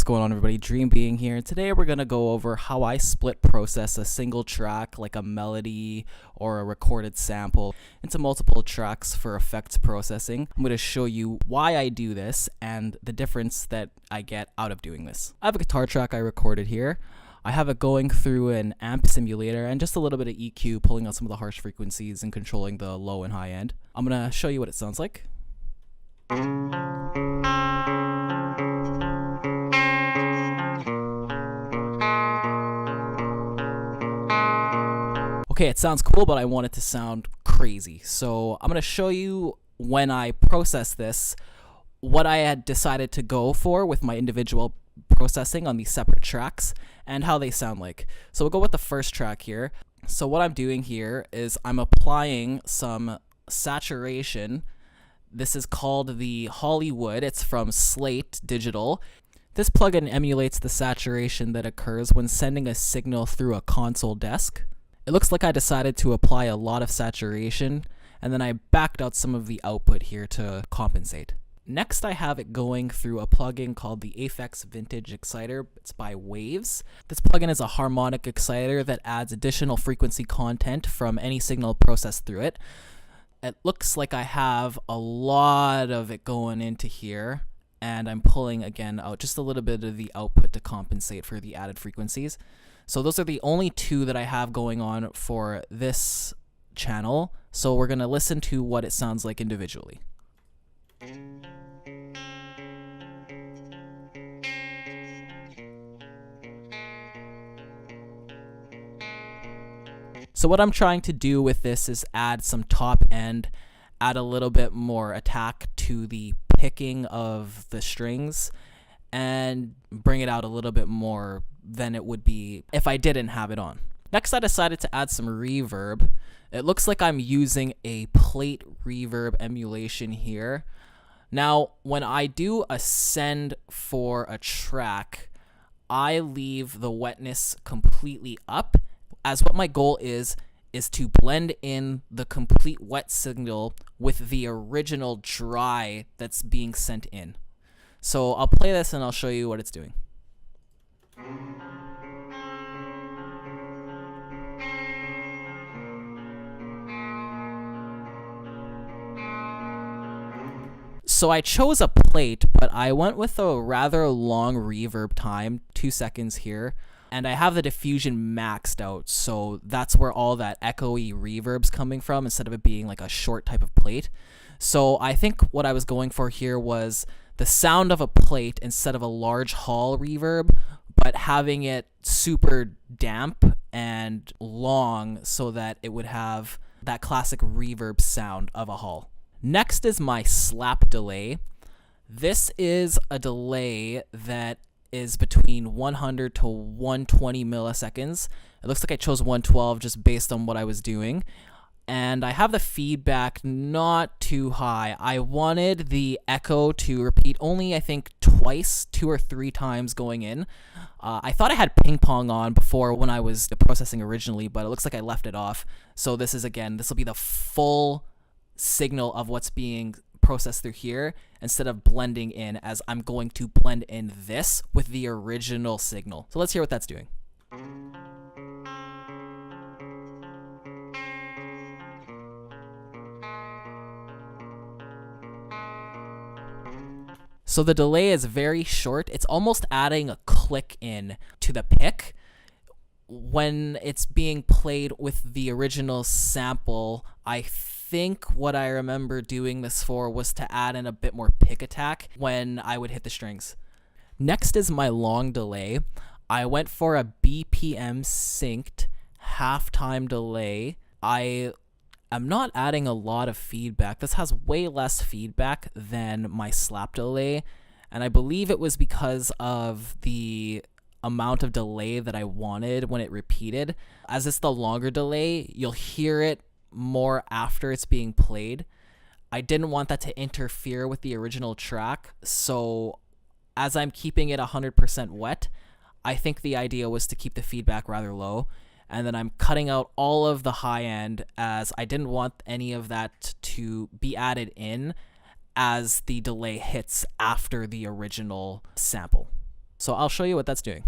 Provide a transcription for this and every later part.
What's going on, everybody? Dream Being here. Today we're going to go over how I split process a single track like a melody or a recorded sample into multiple tracks for effects processing. I'm going to show you why I do this and the difference that I get out of doing this. I have a guitar track I recorded here. I have it going through an amp simulator and just a little bit of EQ, pulling out some of the harsh frequencies and controlling the low and high end. I'm going to show you what it sounds like. Okay, it sounds cool, but I want it to sound crazy. So I'm going to show you when I process this, what I had decided to go for with my individual processing on these separate tracks and how they sound like. So we'll go with the first track here. So what I'm doing here is I'm applying some saturation. This is called the Hollywood. It's from Slate Digital. This plugin emulates the saturation that occurs when sending a signal through a console desk. It looks like I decided to apply a lot of saturation, and then I backed out some of the output here to compensate. Next, I have it going through a plugin called the Aphex Vintage Exciter. It's by Waves. This plugin is a harmonic exciter that adds additional frequency content from any signal processed through it. It looks like I have a lot of it going into here, and I'm pulling again out just a little bit of the output to compensate for the added frequencies. So those are the only two that I have going on for this channel. So we're going to listen to what it sounds like individually. So what I'm trying to do with this is add some top end, add a little bit more attack to the picking of the strings, and bring it out a little bit more than it would be if I didn't have it on. Next, I decided to add some reverb. It looks like I'm using a plate reverb emulation here. Now, when I do a send for a track, I leave the wetness completely up, as what my goal is to blend in the complete wet signal with the original dry that's being sent in. So I'll play this and I'll show you what it's doing. So I chose a plate, but I went with a rather long reverb time, 2 seconds here, and I have the diffusion maxed out, so that's where all that echoey reverb's coming from instead of it being like a short type of plate. So I think what I was going for here was the sound of a plate instead of a large hall reverb, but having it super damp and long so that it would have that classic reverb sound of a hall. Next is my slap delay. This is a delay that is between 100 to 120 milliseconds. It looks like I chose 112 just based on what I was doing. And I have the feedback not too high. I wanted the echo to repeat only, I think, twice, 2 or 3 times going in. I thought I had ping pong on before when I was processing originally, but it looks like I left it off. So this will be the full signal of what's being processed through here instead of blending in, as I'm going to blend in this with the original signal. So let's hear what that's doing. So the delay is very short. It's almost adding a click in to the pick. When it's being played with the original sample, I think what I remember doing this for was to add in a bit more pick attack when I would hit the strings. Next is my long delay. I went for a BPM synced halftime delay. I am not adding a lot of feedback. This has way less feedback than my slap delay, and I believe it was because of the amount of delay that I wanted when it repeated. As it's the longer delay, you'll hear it more after it's being played. I didn't want that to interfere with the original track, so as I'm keeping it 100% wet, I think the idea was to keep the feedback rather low, and then I'm cutting out all of the high end, as I didn't want any of that to be added in as the delay hits after the original sample. So I'll show you what that's doing.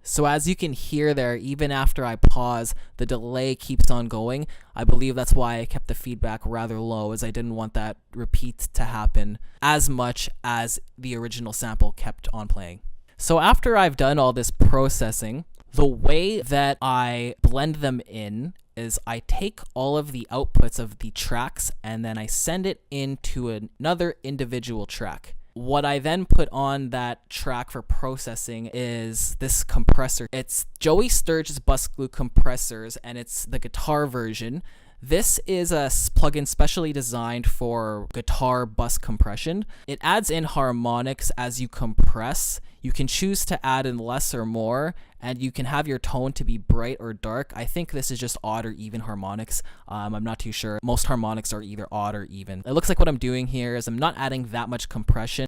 So as you can hear there, even after I pause, the delay keeps on going. I believe that's why I kept the feedback rather low, as I didn't want that repeat to happen as much as the original sample kept on playing. So after I've done all this processing, the way that I blend them in is I take all of the outputs of the tracks and then I send it into another individual track. What I then put on that track for processing is this compressor. It's Joey Sturge's bus glue compressors, and it's the guitar version. This is a plugin specially designed for guitar bus compression. It adds in harmonics as you compress. You can choose to add in less or more, and you can have your tone to be bright or dark. I think this is just odd or even harmonics. I'm not too sure. Most harmonics are either odd or even. It looks like what I'm doing here is I'm not adding that much compression.